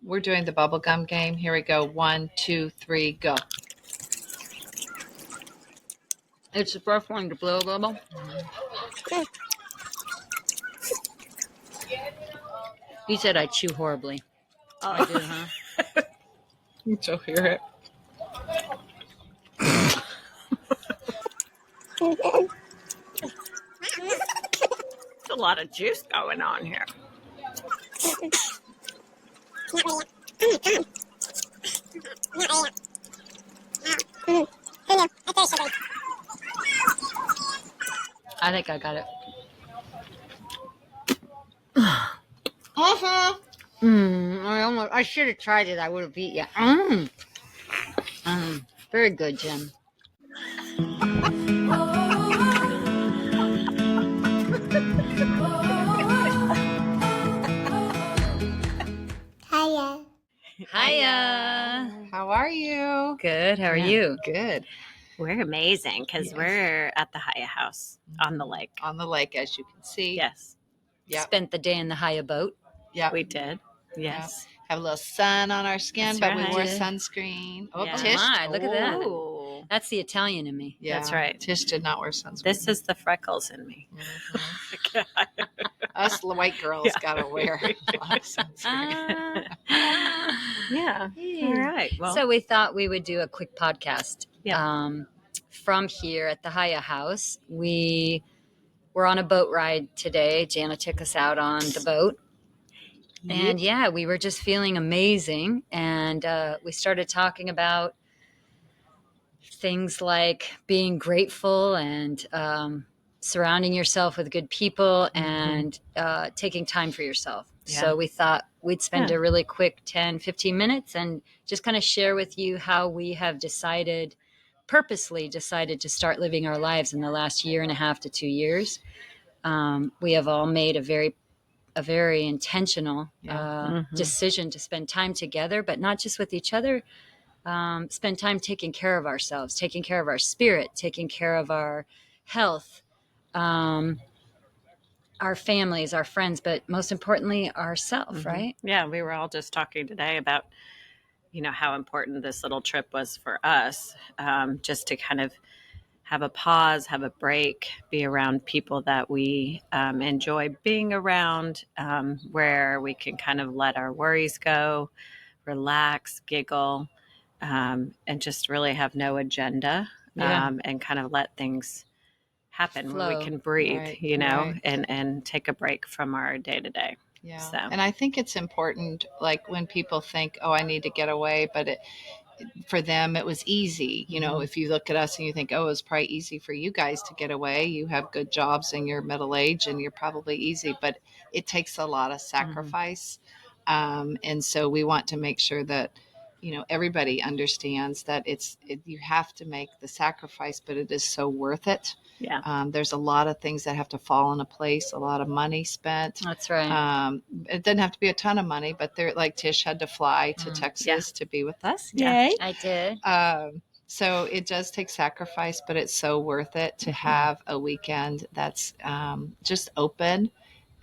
We're doing the bubble gum game. Here we go. 1, 2, 3, go. It's the first one to blow a bubble. You said I chew horribly. Oh. I do, huh? You still hear it. There's a lot of juice going on here. I think I got it. I should have tried it. I would have beat you. Very good, Jim. Hiya. Hiya. How are you? Good. How are you? Good. We're amazing because we're at the Hiya house on the lake. On the lake, as you can see. Yes. Yep. Spent the day in the Hiya boat. Yeah, We did. Yes. Yep. Have a little sun on our skin, That's but we wore right. sunscreen. Oh, Yeah. Tish. My, look at that. Ooh. That's the Italian in me. Yeah, That's right. Tish did not wear sunscreen. This is the freckles in me. Mhm. Us white girls gotta wear a lot of sunscreen. Yeah. All right. Well, So we thought we would do a quick podcast. Yeah. From here at the Hiya house. We were on a boat ride today. Jana took us out on the boat. And we were just feeling amazing. And we started talking about things like being grateful and surrounding yourself with good people and taking time for yourself. Yeah. So we thought we'd spend a really quick 10, 15 minutes and just kind of share with you how we have purposely decided to start living our lives in the last 1.5 to 2 years. We have all made a very intentional decision to spend time together, but not just with each other. Spend time taking care of ourselves, taking care of our spirit, taking care of our health, our families, our friends, but most importantly, ourselves, right? yeah, we were all just talking today about, how important this little trip was for us, just to kind of have a pause, have a break, be around people that we enjoy being around, where we can kind of let our worries go, relax, giggle, and just really have no agenda, and kind of let things happen Flow. where we can breathe, Right. and take a break from our day to day. Yeah. So. And I think it's important, like when people think, oh, I need to get away, but for them, it was easy. If you look at us and you think, oh, it was probably easy for you guys to get away. You have good jobs and you're middle age and you're probably easy, but it takes a lot of sacrifice. And so we want to make sure that, everybody understands that you have to make the sacrifice, but it is so worth it. Yeah. There's a lot of things that have to fall into place, a lot of money spent. That's right. It doesn't have to be a ton of money, but like Tish had to fly to Texas to be with us. Yeah. Yay. I did. So it does take sacrifice, but it's so worth it to have a weekend that's just open.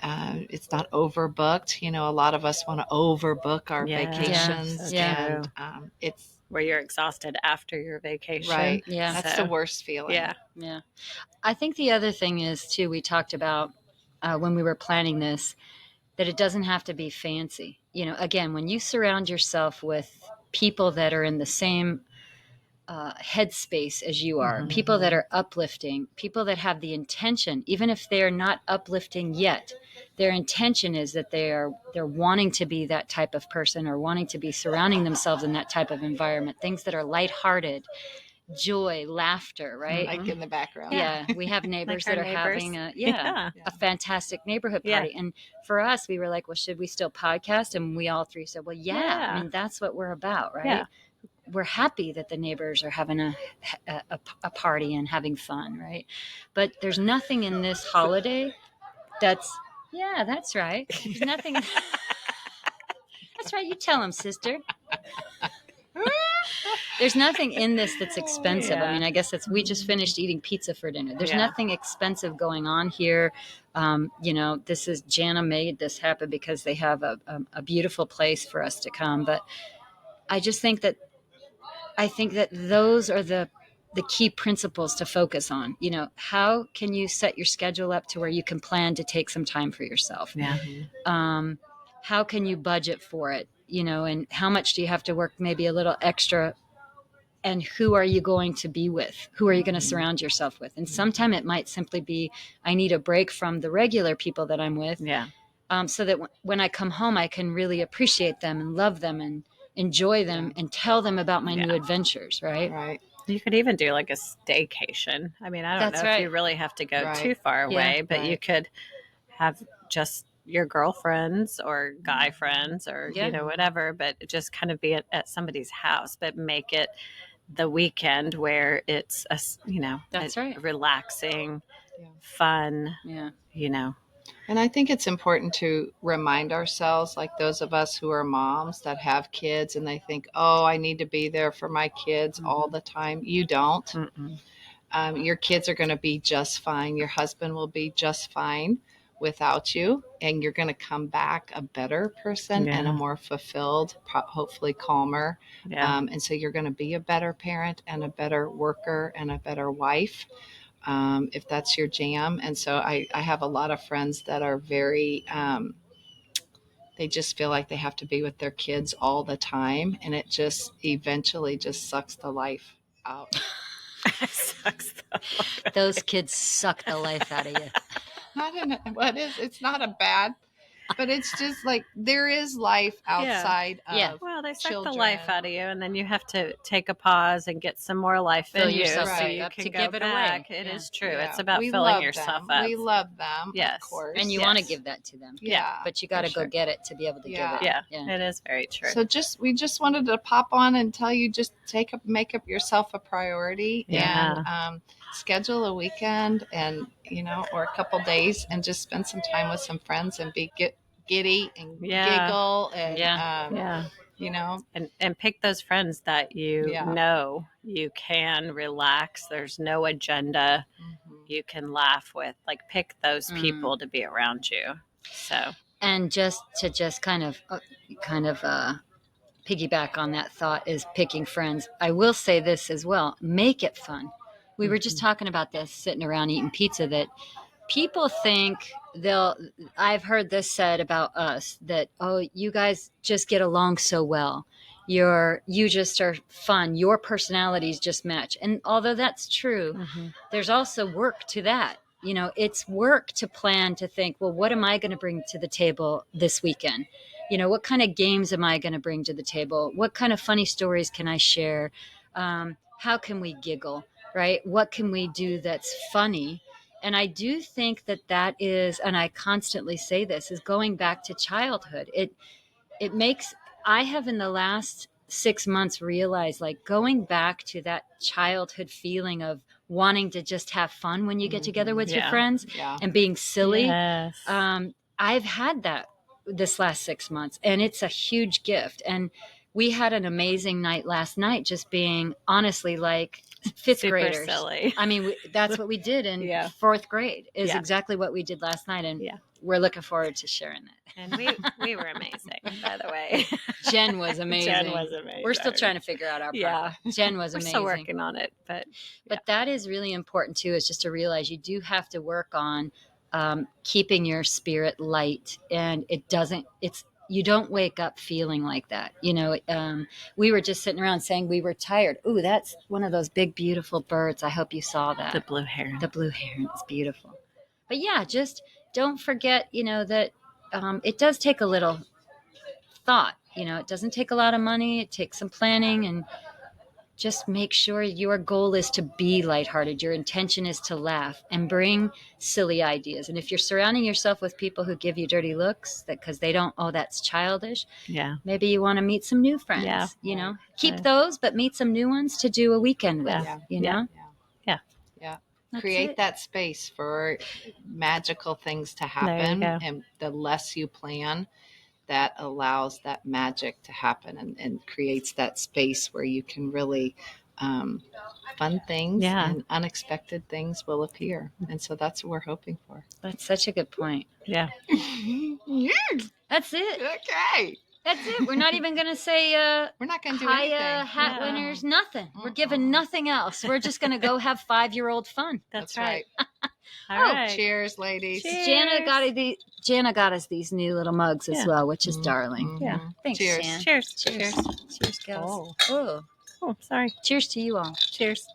It's not overbooked. A lot of us want to overbook our vacations. Yeah. And it's where you're exhausted after your vacation. right. Yeah. That's the worst feeling. Yeah. Yeah. I think the other thing is, too, we talked about when we were planning this, that it doesn't have to be fancy. Again, when you surround yourself with people that are in the same headspace as you are, people that are uplifting, people that have the intention, even if they're not uplifting yet, their intention is that they're wanting to be that type of person or wanting to be surrounding themselves in that type of environment, things that are lighthearted, joy, laughter, right? Like in the background. Yeah, we have neighbors Like that our are neighbors. having a fantastic neighborhood party. And for us, we were like, well, should we still podcast? And we all three said, well, yeah. I mean, that's what we're about, right? Yeah. We're happy that the neighbors are having a party and having fun, right? But there's nothing in this holiday that's right. There's nothing. That's right. You tell them, sister. There's nothing in this that's expensive. Yeah. I mean, I guess we just finished eating pizza for dinner. There's Yeah. nothing expensive going on here. This is Jana made this happen because they have a beautiful place for us to come. But I just think that those are the key principles to focus on. How can you set your schedule up to where you can plan to take some time for yourself? Yeah. How can you budget for it? And how much do you have to work maybe a little extra? And who are you going to be with? Who are you going to surround yourself with? And sometimes it might simply be, I need a break from the regular people that I'm with. Yeah. So that when I come home, I can really appreciate them and love them and enjoy them and tell them about my new adventures. Right. Right. You could even do like a staycation. I mean, I don't That's know if right. you really have to go Right. too far away, Yeah. but you could have just your girlfriends or guy friends or, whatever, but just kind of be at somebody's house, but make it the weekend where it's That's right. relaxing, Yeah. fun, Yeah. And I think it's important to remind ourselves, like those of us who are moms that have kids and they think, oh, I need to be there for my kids all the time. You don't. Your kids are going to be just fine. Your husband will be just fine without you. And you're going to come back a better person and a more fulfilled, hopefully calmer. Yeah. And so you're going to be a better parent and a better worker and a better wife. If that's your jam. And so I have a lot of friends that are very, they just feel like they have to be with their kids all the time. And it just eventually just sucks the life out. Sucks though. Those kids suck the life out of you. It's not a bad, but it's just like there is life outside of Well, they suck children. the life out of you, and then you have to take a pause and get some more life Fill in you yourself so back you up can to go give it back. away. It Yeah. is true. Yeah. It's about We filling love yourself them. up. We love them, Yes. of course. And you want to give that to them. Yeah. But you got to for sure. go get it to be able to give it. Yeah, it is very true. So we just wanted to pop on and tell you, just make up yourself a priority and schedule a weekend and, or a couple days and just spend some time with some friends and be giddy and giggle and, and pick those friends that you know you can relax. There's no agenda. You can laugh with, like, pick those people to be around you. So, and just kind of piggyback on that thought is picking friends. I will say this as well: make it fun. We were just talking about this sitting around eating pizza, that people think I've heard this said about us, that, oh, you guys just get along so well. You just are fun. Your personalities just match. And although that's true, there's also work to that. It's work to plan, to think, well, what am I going to bring to the table this weekend? What kind of games am I going to bring to the table? What kind of funny stories can I share? How can we giggle, right? What can we do that's funny? And I do think that is, and I constantly say this, is going back to childhood. It makes, I have in the last 6 months realized, like, going back to that childhood feeling of wanting to just have fun when you get together with your friends and being silly. Yes. I've had that this last 6 months, and it's a huge gift. And we had an amazing night last night, just being honestly like fifth Super graders. silly. I mean, that's what we did in fourth grade is exactly what we did last night. And we're looking forward to sharing that. And we were amazing, by the way. Jen was amazing. Jen was amazing. We're still trying to figure out our part. Jen was amazing. We're still working on it, but that is really important too, is just to realize you do have to work on keeping your spirit light, and you don't wake up feeling like that. We were just sitting around saying we were tired. Ooh, that's one of those big, beautiful birds. I hope you saw that. The blue heron. The blue heron is beautiful. But yeah, just don't forget, that it does take a little thought. It doesn't take a lot of money. It takes some planning, and just make sure your goal is to be lighthearted. Your intention is to laugh and bring silly ideas. And if you're surrounding yourself with people who give you dirty looks because they don't, oh, that's childish. Yeah. Maybe you want to meet some new friends, keep those, but meet some new ones to do a weekend with, Yeah. That's Create it. that space for magical things to happen. And the less you plan, that allows that magic to happen and creates that space where you can really fun things and unexpected things will appear. And so that's what we're hoping for. That's such a good point. Yeah. That's it. Okay. That's it. We're not even going to say We're not going to do Hiya, anything. hat winners, nothing. We're giving nothing else. We're just going to go have 5-year-old fun. That's right. All Oh, right. Cheers, ladies. Cheers. Jana got us these new little mugs as well, which is darling. Yeah. Thanks, Cheers. Jan. Cheers. Cheers. Cheers, girls. Oh, sorry. Cheers to you all. Cheers.